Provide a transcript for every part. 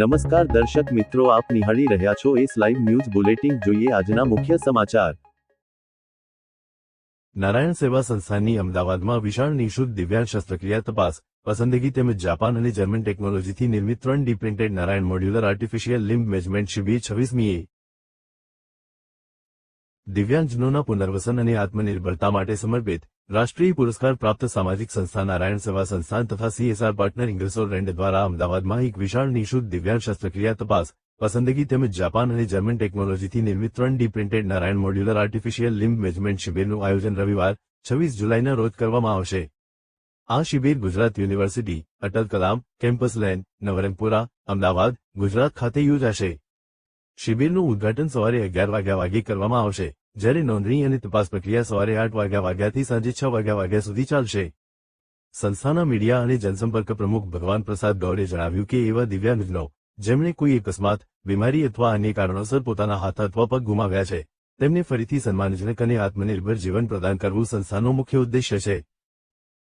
નમસ્કાર દર્શક મિત્રો, આપ નિહાળી રહ્યા છો એસ લાઈવ ન્યૂઝ બુલેટિન. જોઈએ આજના મુખ્ય સમાચાર. નારાયણ સેવા સંસ્થાનની અમદાવાદમાં વિશાળ નિઃશુલ્ક દિવ્યાંગ શસ્ત્રક્રિયા તપાસ, પસંદગી તેમજ જાપાન અને જર્મન ટેકનોલોજીથી નિર્મિત 3D printed Narayan modular artificial લિમ્બ management શિબિર 26મી દિવ્યાંગજનોના પુનર્વસન અને આત્મનિર્ભરતા માટે સમર્પિત રાષ્ટ્રીય પુરસ્કાર પ્રાપ્ત સામાજિક સંસ્થા નારાયણ સેવા સંસ્થાન તથા CSR પાર્ટનર ઇંગ્રેસોલ રેન્ડ દ્વારા અમદાવાદમાં એક વિશાળ નિઃશુલ્ક દિવ્યાંગ શસ્ત્રક્રિયા તપાસ, પસંદગી તેમજ જાપાન અને જર્મન ટેકનોલોજીથી નિર્મિત 3D printed Narayan modular artificial લિમ્બ management શિબિરનું આયોજન રવિવાર 26 જુલાઈના રોજ કરવામાં આવશે. આ શિબિર Gujarat university, Atal Kalam campus lane, Navrangpura, Ahmedabad, Gujarat ખાતે યોજાશે. શિબિરનું ઉદ્ઘાટન સવારે 11 વાગે કરવામાં આવશે, જ્યારે નોંધણી અને તપાસ પ્રક્રિયા સવારે 8 વાગ્યાથી સાંજે 6 વાગ્યા સુધી ચાલશે. સંસ્થાના મીડિયા અને જનસંપર્ક પ્રમુખ ભગવાન પ્રસાદ ગૌડે જણાવ્યું કે એવા દિવ્યાંગજનો જેમણે કોઈ અકસ્માત, બીમારી અથવા અન્ય કારણોસર પોતાના હાથ અથવા પગ ગુમાવ્યા છે, તેમને ફરીથી સન્માનજનક અને આત્મનિર્ભર જીવન પ્રદાન કરવું સંસ્થાનો મુખ્ય ઉદ્દેશ્ય છે.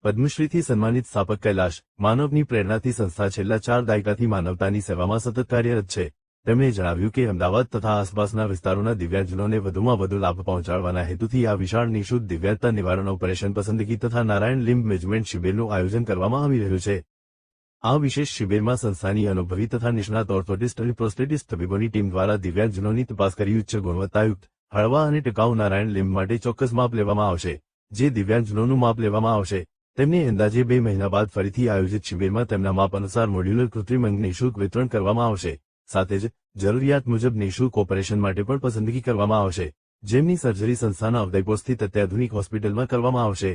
પદ્મશ્રીથી સન્માનિત સ્થાપક કૈલાશ માનવની પ્રેરણાથી સંસ્થા છેલ્લા 4 દાયકાથી માનવતાની સેવામાં સતત કાર્યરત છે. તેમણે જણાવ્યું કે અમદાવાદ તથા આસપાસના વિસ્તારોના દિવ્યાંગજનોને વધુમાં વધુ લાભ પહોંચાડવાના હેતુથી આ વિશાળ નિઃશુલ્ક દિવ્યાંગતા નિવારણ ઓપરેશન પસંદગી તથા નારાયણ લિમ્બ મેનેજમેન્ટ શિબિરનું આયોજન કરવામાં આવી રહ્યું છે. આ વિશેષ શિબિરમાં સંસ્થાની અનુભવી તથા નિષ્ણાત ઓર્થોટિસ્ટ અને પ્રોસ્થેટિસ્ટ તબીબોની ટીમ દ્વારા દિવ્યાંગજનોની તપાસ કરી ઉચ્ચ ગુણવત્તાયુક્ત, હળવા અને ટકાઉ નારાયણ લિમ્બ માટે ચોક્કસ માપ લેવામાં આવશે. જે દિવ્યાંગજનોનું માપ લેવામાં આવશે, તેમને અંદાજે 2 મહિના બાદ ફરીથી આયોજિત શિબિરમાં તેમના માપ અનુસાર મોડ્યુલર કૃત્રિમ અંગ નિઃશુલ્ક વિતરણ કરવામાં આવશે. સાથે જ જરૂરિયાત મુજબ નિઃશુલ્ક ઓપરેશન માટે પણ પસંદગી કરવામાં આવશે, જેમની સર્જરી સંસ્થાના ઉદયપુર સ્થિત અત્યાધુનિક હોસ્પિટલમાં કરવામાં આવશે.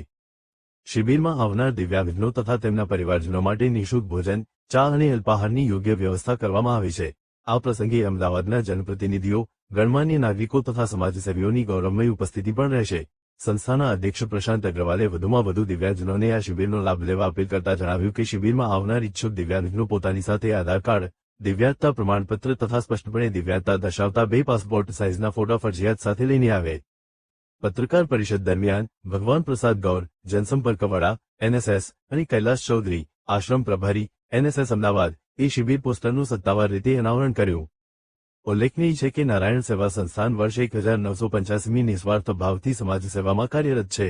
શિબિરમાં આવનાર દિવ્યાંગજનો તથા તેમના પરિવારજનો માટે નિઃશુલ્ક ભોજન, ચા અને અલ્પાહારની યોગ્ય વ્યવસ્થા કરવામાં આવી છે. આ પ્રસંગે અમદાવાદના જનપ્રતિનિધિઓ, ગણમાન્ય નાગરિકો તથા સમાજસેવીઓની ગૌરવમય ઉપસ્થિતિ પણ રહેશે. સંસ્થાના અધ્યક્ષ પ્રશાંત અગ્રવાલે વધુમાં વધુ દિવ્યાંગજનોને આ શિબિરનો લાભ લેવા અપીલ કરતા જણાવ્યું કે શિબિરમાં આવનાર ઇચ્છુક દિવ્યાંગજનો પોતાની સાથે આધાર કાર્ડ, દિવ્યાંગતા પ્રમાણપત્ર તથા સ્પષ્ટપણે દિવ્યાંગતા દર્શાવતા 2 પાસપોર્ટ સાઇઝના ફોટા ફરજિયાત સાથે લઈને આવે. પત્રકાર પરિષદ દરમિયાન ભગવાન પ્રસાદ ગૌર, જનસંપર્ક વડા, NSS અને કૈલાશ ચૌધરી, આશ્રમ પ્રભારી, NSS અમદાવાદ, એ શિબિર પોસ્ટરનું સત્તાવાર રીતે અનાવરણ કર્યું. ઉલ્લેખનીય છે કે નારાયણ સેવા સંસ્થાન વર્ષ 1985મી નિસ્વાર્થ ભાવથી સમાજ સેવામાં કાર્યરત છે.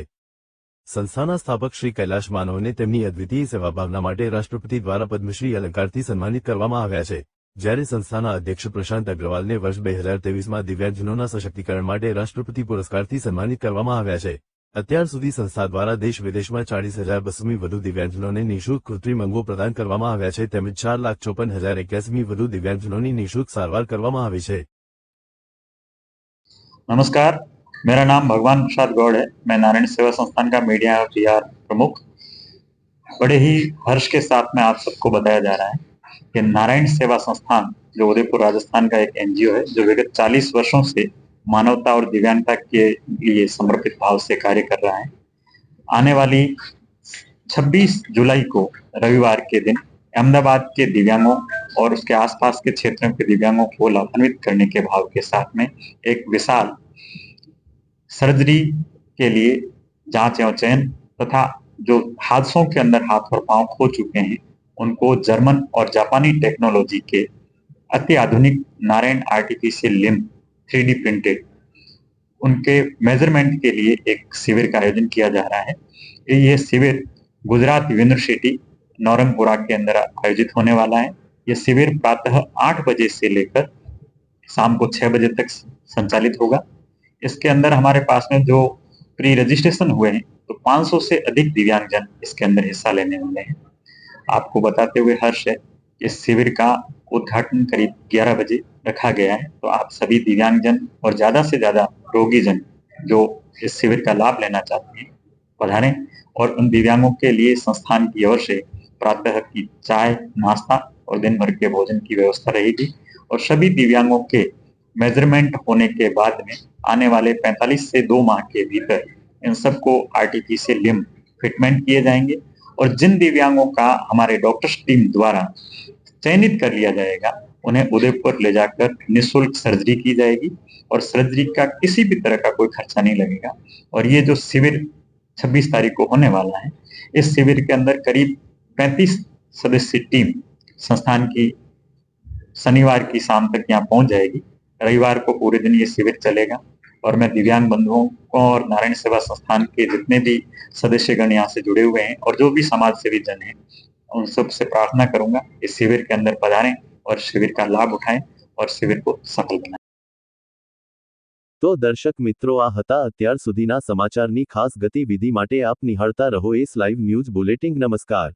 સંસ્થાના સ્થાપક શ્રી કૈલાશ માનવને તેમની અદ્વિતીય સેવાભાવના માટે રાષ્ટ્રપતિ દ્વારા પદ્મશ્રી અલંકારથી સન્માનિત કરવામાં આવ્યા છે, જ્યારે સંસ્થાના અધ્યક્ષ પ્રશાંત અગ્રવાલને વર્ષ 2023માં દિવ્યાંગજનોના સશક્તિકરણ માટે રાષ્ટ્રપતિ પુરસ્કારથી સન્માનિત કરવામાં આવ્યા છે. અત્યાર સુધી સંસ્થા દ્વારા દેશ-વિદેશમાં 40,200મી વધુ દિવ્યાંગજનોને નિઃશુલ્ક કૃત્રિમ અંગો પ્રદાન કરવામાં આવ્યા છે, તેમજ 4,54,081મી વધુ દિવ્યાંગજનોની નિઃશુલ્ક સારવાર કરવામાં આવી છે. नमस्कार, मेरा नाम भगवान प्रसाद गौड़ है। मैं नारायण सेवा संस्थान का मीडिया और PR प्रमुख। बड़े ही हर्ष के साथ में आप सबको बताया जा रहा है कि नारायण सेवा संस्थान जो उदयपुर राजस्थान का एक NGO है, जो विगत 40 वर्षों से मानवता और दिव्यांगता के लिए समर्पित भाव से कार्य कर रहा है, आने वाली 26 जुलाई को रविवार के दिन अहमदाबाद के दिव्यांगों और उसके आसपास के क्षेत्रों के दिव्यांगों को लाभान्वित करने के भाव के साथ में एक विशाल सर्जरी के लिए जांच एवं चयन तथा जो हादसों के अंदर हाथ और पांव खो चुके हैं उनको जर्मन और जापानी टेक्नोलॉजी के अति आधुनिक Narayan artificial limb 3D printed उनके मेजरमेंट के लिए एक शिविर का आयोजन किया जा रहा है. ये शिविर गुजरात यूनिवर्सिटी नवरंगपुरा के अंदर आयोजित होने वाला है. यह शिविर प्रातः 8 बजे से लेकर शाम को 6 बजे तक संचालित होगा. इसके अंदर हमारे पास में जो प्री रजिस्ट्रेशन हुए हैं तो 500 से अधिक दिव्यांगजन इसके अंदर हिस्सा लेने वाले हैं. आपको बताते हुए हर्ष है, इस शिविर का उद्घाटन करीब 11 बजे रखा गया है. तो आप सभी दिव्यांगजन और ज्यादा से ज्यादा रोगीजन जो इस शिविर का लाभ लेना चाहते हैं पधारें और उन दिव्यांगों के लिए संस्थान की ओर से प्रातः की चाय, नाश्ता और दिन भर के भोजन की व्यवस्था रहेगी. और सभी दिव्यांगों के मेजरमेंट होने के बाद में आने वाले 45 से 2 माह के भीतर इन सबको आर्टिफिशियल लिम्ब फिटमेंट किए जाएंगे. और जिन दिव्यांगों का हमारे डॉक्टर्स टीम द्वारा चयनित कर लिया जाएगा उन्हें उदयपुर ले जाकर निःशुल्क सर्जरी की जाएगी और सर्जरी का किसी भी तरह का कोई खर्चा नहीं लगेगा. और ये जो शिविर 26 तारीख को होने वाला है, इस शिविर के अंदर करीब 35 सदस्य टीम संस्थान की शनिवार की शाम तक यहाँ पहुंच जाएगी। रविवार को पूरे दिन ये शिविर चलेगा और मैं दिव्यांग बंधुओं को और नारायण सेवा संस्थान के जितने भी सदस्यगण यहाँ से जुड़े हुए हैं और जो भी समाज सेवी जन हैं, उन सब से प्रार्थना करूंगा इस शिविर के अंदर पधारें और शिविर का लाभ उठाएं और शिविर को सफल बनाएं। तो दर्शक मित्रों, आ હતા અત્યાર સુધીના સમાચારની ખાસ ગતિવિધિ માટે આપ નિહાળતા રહો એસ લાઈવ ન્યૂઝ બુલેટિન. નમસ્કાર.